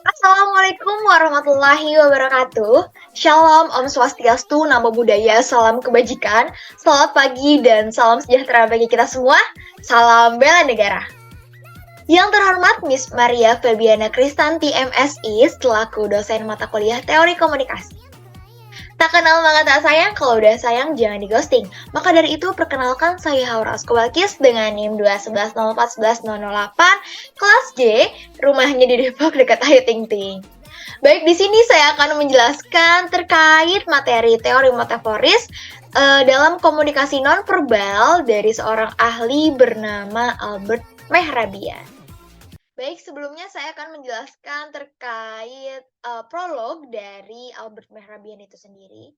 Assalamualaikum warahmatullahi wabarakatuh. Shalom, Om Swastiastu, Namo Buddhaya, salam kebajikan, selamat pagi dan salam sejahtera bagi kita semua. Salam bela negara. Yang terhormat Miss Maria Febiana Kristanti MSI selaku dosen mata kuliah Teori Komunikasi. Tak kenal maka tak sayang, kalau udah sayang jangan di ghosting. Maka dari itu perkenalkan saya Haura Askobakis dengan NIM 211041108 kelas J, rumahnya di Depok dekat Ayu Ting Ting. Baik, di sini saya akan menjelaskan terkait materi teori metaforis dalam komunikasi nonverbal dari seorang ahli bernama Albert Mehrabian. Baik, sebelumnya saya akan menjelaskan terkait prolog dari Albert Mehrabian itu sendiri.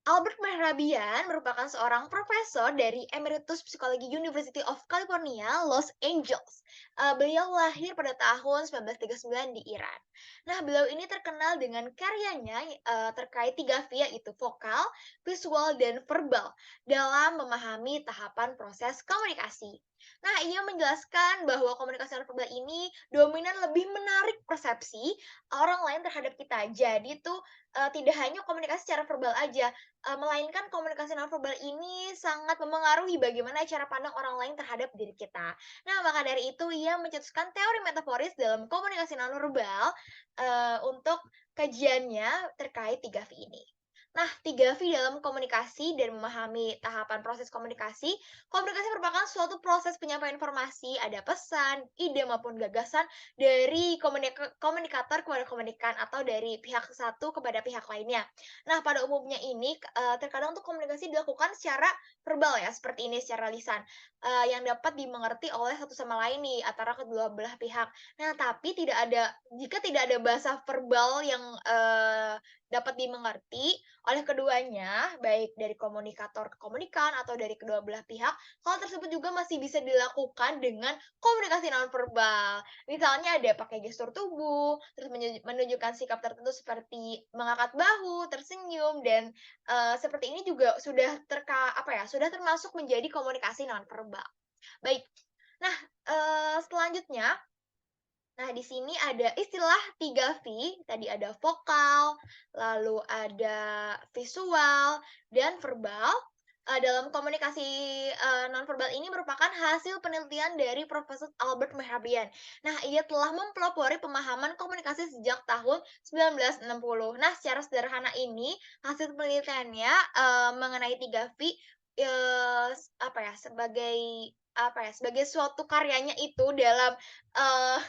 Albert Mehrabian merupakan seorang profesor dari Emeritus Psychology University of California, Los Angeles. Beliau lahir pada tahun 1939 di Iran. Nah, beliau ini terkenal dengan karyanya terkait 3V, yaitu vokal, visual, dan verbal dalam memahami tahapan proses komunikasi. Nah, ia menjelaskan bahwa komunikasi nonverbal ini dominan lebih menarik persepsi orang lain terhadap kita. Jadi tuh tidak hanya komunikasi secara verbal aja, melainkan komunikasi nonverbal ini sangat memengaruhi bagaimana cara pandang orang lain terhadap diri kita. Nah, maka dari itu ia mencetuskan teori metaforis dalam komunikasi nonverbal untuk kajiannya terkait 3V ini. Nah, 3V dalam komunikasi dan memahami tahapan proses komunikasi. Komunikasi merupakan suatu proses penyampaian informasi, ada pesan, ide maupun gagasan dari komunikator kepada komunikan atau dari pihak satu kepada pihak lainnya. Nah, pada umumnya ini terkadang untuk komunikasi dilakukan secara verbal ya, seperti ini secara lisan, yang dapat dimengerti oleh satu sama lain nih antara kedua belah pihak. Nah, tapi jika tidak ada bahasa verbal yang dapat dimengerti oleh keduanya, baik dari komunikator ke komunikan atau dari kedua belah pihak, hal tersebut juga masih bisa dilakukan dengan komunikasi nonverbal. Misalnya ada pakai gestur tubuh, terus menunjukkan sikap tertentu seperti mengangkat bahu, tersenyum, dan seperti ini juga sudah sudah termasuk menjadi komunikasi nonverbal. Baik. Nah, selanjutnya, nah di sini ada istilah 3V, tadi ada vokal, lalu ada visual, dan verbal. Dalam komunikasi nonverbal ini merupakan hasil penelitian dari Profesor Albert Mehrabian. Nah, ia telah mempelopori pemahaman komunikasi sejak tahun 1960. Nah, secara sederhana ini, hasil penelitiannya mengenai 3V sebagai suatu karyanya itu dalam eee,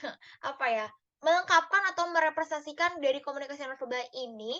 apa ya, melengkapkan atau merepresentasikan dari komunikasi nonverbal ini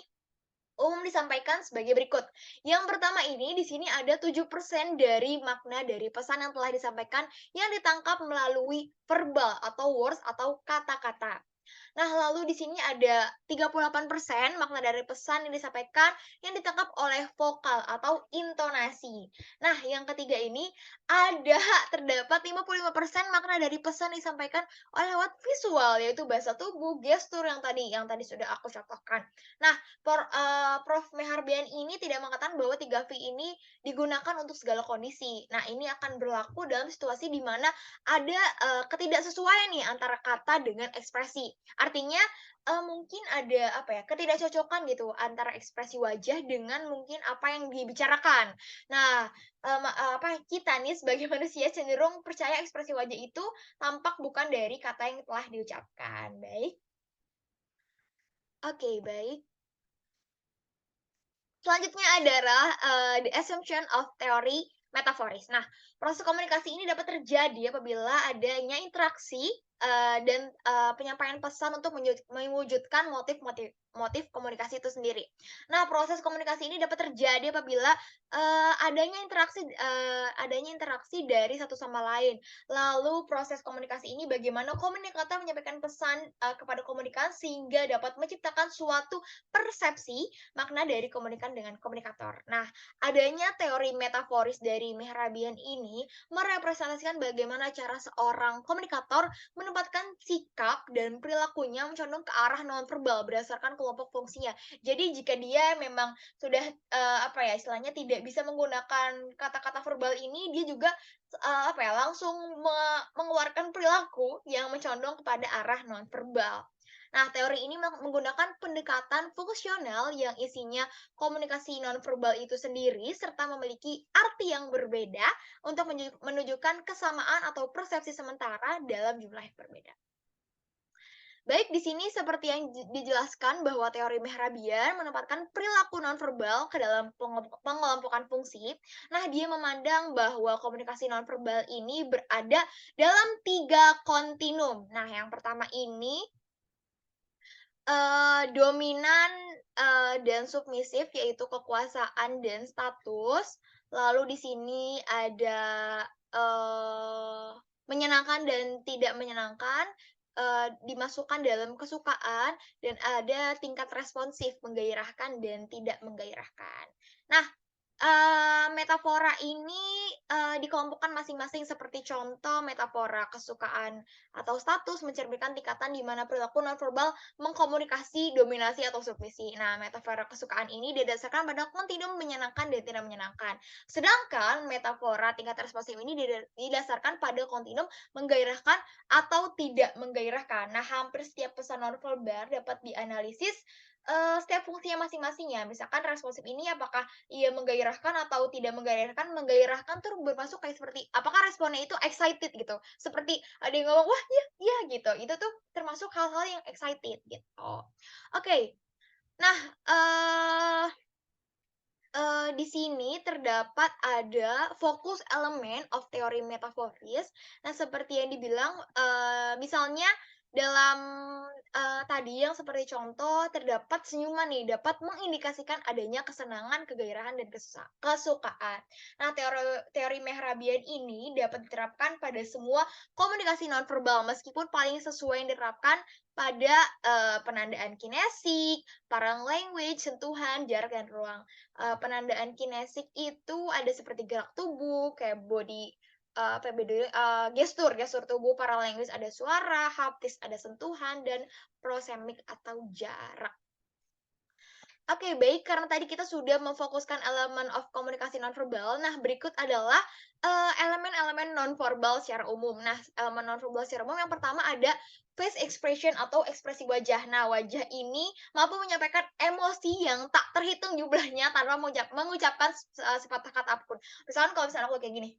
umum disampaikan sebagai berikut. Yang pertama ini, di sini ada 7% dari makna dari pesan yang telah disampaikan yang ditangkap melalui verbal atau words atau kata-kata. Nah, lalu di sini ada 38% makna dari pesan yang disampaikan yang ditangkap oleh vokal atau intonasi. Nah, yang ketiga ini ada terdapat 55% makna dari pesan disampaikan oleh lewat visual, yaitu bahasa tubuh, gestur yang tadi sudah aku contohkan. Nah, Prof. Meharbian ini tidak mengatakan bahwa 3V ini digunakan untuk segala kondisi. Nah, ini akan berlaku dalam situasi di mana ada ketidaksesuaian nih antara kata dengan ekspresi. Artinya, mungkin ada ketidakcocokan gitu antara ekspresi wajah dengan mungkin apa yang dibicarakan. Nah, kita nih sebagai manusia cenderung percaya ekspresi wajah itu tampak bukan dari kata yang telah diucapkan. Baik. Oke, baik. Selanjutnya adalah the assumption of theory metaforis. Nah, proses komunikasi ini dapat terjadi apabila adanya interaksi dan penyampaian pesan untuk mewujudkan motif komunikasi itu sendiri. Nah, proses komunikasi ini dapat terjadi apabila adanya interaksi dari satu sama lain. Lalu proses komunikasi ini bagaimana komunikator menyampaikan pesan kepada komunikan sehingga dapat menciptakan suatu persepsi makna dari komunikan dengan komunikator. Nah, adanya teori metaforis dari Mehrabian ini merepresentasikan bagaimana cara seorang komunikator menempatkan sikap dan perilakunya condong ke arah nonverbal berdasarkan kelompok fungsinya. Jadi jika dia memang sudah istilahnya tidak bisa menggunakan kata-kata verbal ini, dia juga langsung mengeluarkan perilaku yang mencondong kepada arah nonverbal. Nah, teori ini menggunakan pendekatan fungsional yang isinya komunikasi nonverbal itu sendiri serta memiliki arti yang berbeda untuk menunjukkan kesamaan atau persepsi sementara dalam jumlah yang berbeda. Baik, di sini seperti yang dijelaskan bahwa teori Mehrabian menempatkan perilaku nonverbal ke dalam pengelompokan fungsi. Nah, dia memandang bahwa komunikasi nonverbal ini berada dalam 3 kontinum. Nah, yang pertama ini dominan, dan submisif, yaitu kekuasaan dan status. Lalu di sini ada, menyenangkan dan tidak menyenangkan, dimasukkan dalam kesukaan, dan ada tingkat responsif, menggairahkan dan tidak menggairahkan. Nah, metafora ini, dikelompokkan masing-masing seperti contoh metafora kesukaan atau status mencerminkan tingkatan di mana perilaku nonverbal mengkomunikasi dominasi atau submisi. Nah, metafora kesukaan ini didasarkan pada kontinum menyenangkan dan tidak menyenangkan. Sedangkan metafora tingkat responsif ini didasarkan pada kontinum menggairahkan atau tidak menggairahkan. Nah, hampir setiap pesan nonverbal dapat dianalisis, setiap fungsinya masing-masing ya. Misalkan responsif ini apakah ia menggairahkan atau tidak menggairahkan. Menggairahkan tuh bermasuk kayak seperti apakah responnya itu excited gitu. Seperti ada yang ngomong, "Wah, iya iya," gitu. Itu tuh termasuk hal-hal yang excited gitu. Oke. Nah, eee di sini terdapat ada fokus elemen of teori metaforis. Nah, seperti yang dibilang, misalnya dalam, tadi yang seperti contoh terdapat senyuman nih, dapat mengindikasikan adanya kesenangan, kegairahan, dan kesukaan. Nah, teori teori Mehrabian ini dapat diterapkan pada semua komunikasi nonverbal, meskipun paling sesuai yang diterapkan pada, penandaan kinesik, paralanguage, sentuhan, jarak, dan ruang. Penandaan kinesik itu ada seperti gerak tubuh, kayak body, apa ya bedanya, gestur tubuh, paralanguage ada suara, haptis ada sentuhan, dan prosemik atau jarak. Oke, baik, karena tadi kita sudah memfokuskan elemen of komunikasi nonverbal, nah berikut adalah, elemen-elemen nonverbal secara umum. Nah, elemen nonverbal secara umum yang pertama ada face expression atau ekspresi wajah. Nah, wajah ini mampu menyampaikan emosi yang tak terhitung jumlahnya tanpa mengucapkan sepatah kata apapun. Misalkan kalau misalnya aku kayak gini,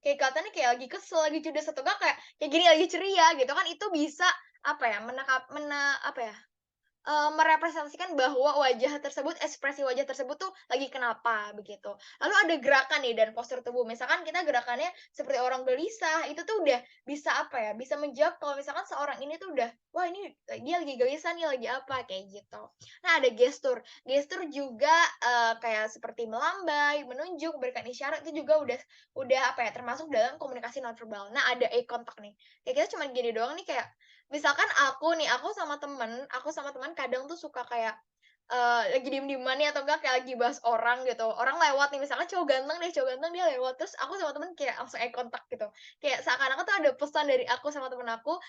kayak kelihatannya kayak lagi kesel, lagi judes, atau enggak kayak gini lagi ceria gitu kan, itu bisa apa ya, apa ya, merepresentasikan bahwa wajah tersebut, ekspresi wajah tersebut tuh lagi kenapa, begitu. Lalu ada gerakan nih dan postur tubuh, misalkan kita gerakannya seperti orang gelisah, itu tuh udah bisa apa ya, bisa menjawab kalau misalkan seorang ini tuh udah, "Wah, ini dia lagi gelisah nih, lagi apa," kayak gitu. Nah, ada gestur. Gestur juga, kayak seperti melambai, menunjuk, berikan isyarat, itu juga udah apa ya, termasuk dalam komunikasi nonverbal. Nah, ada eye contact nih. Kayak kita cuman gini doang nih, kayak misalkan aku nih, aku sama teman kadang tuh suka kayak, lagi diem-dieman nih atau enggak kayak lagi bahas orang gitu. Orang lewat nih, misalkan cowok ganteng dia lewat, terus aku sama temen kayak langsung eye contact gitu. Kayak seakan-akan tuh ada pesan dari aku sama temen aku,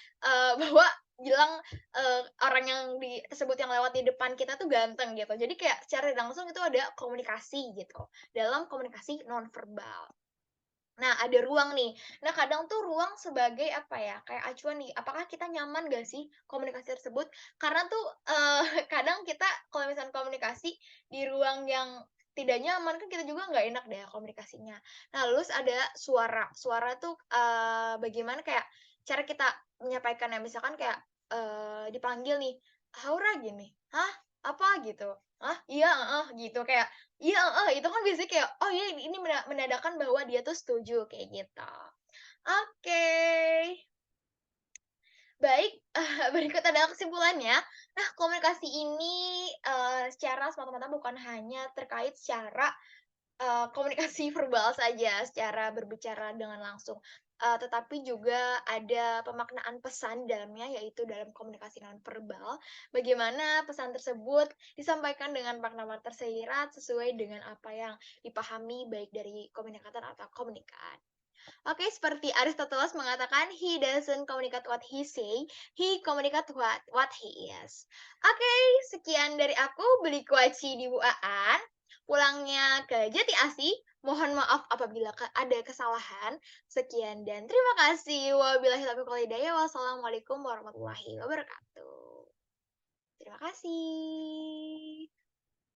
bahwa bilang, orang yang tersebut yang lewat di depan kita tuh ganteng gitu. Jadi kayak secara langsung itu ada komunikasi gitu, dalam komunikasi nonverbal. Nah, ada ruang nih. Nah, kadang tuh ruang sebagai apa ya, kayak acuan nih, apakah kita nyaman gak sih komunikasi tersebut? Karena tuh, kadang kita kalau misalnya komunikasi di ruang yang tidak nyaman, kan kita juga nggak enak deh komunikasinya. Nah, terus ada suara. Suara tuh, bagaimana kayak cara kita menyampaikannya, misalkan kayak, dipanggil nih, "Aura," gini, "Hah? Apa?" Gitu. "Hah? Iya, heeh," gitu. Kayak iya, heeh, itu kan biasanya kayak, oh iya ini menandakan bahwa dia tuh setuju, kayak gitu. Oke, baik, berikut adalah kesimpulannya. Nah, komunikasi ini, secara semata-mata bukan hanya terkait secara komunikasi verbal saja, secara berbicara dengan langsung, tetapi juga ada pemaknaan pesan dalamnya, yaitu dalam komunikasi nonverbal. Bagaimana pesan tersebut disampaikan dengan makna tersirat sesuai dengan apa yang dipahami baik dari komunikator atau komunikan. Oke, seperti Aristoteles mengatakan, "He doesn't communicate what he say, he communicate what he is." Oke, sekian dari aku, Beli Kuaci di Bu Aan. Pulangnya ke Jati Asih, Mohon maaf apabila ada kesalahan. Sekian dan terima kasih. Wabillahi taufiq wal hidayah. Wassalamualaikum warahmatullahi wabarakatuh. Terima kasih.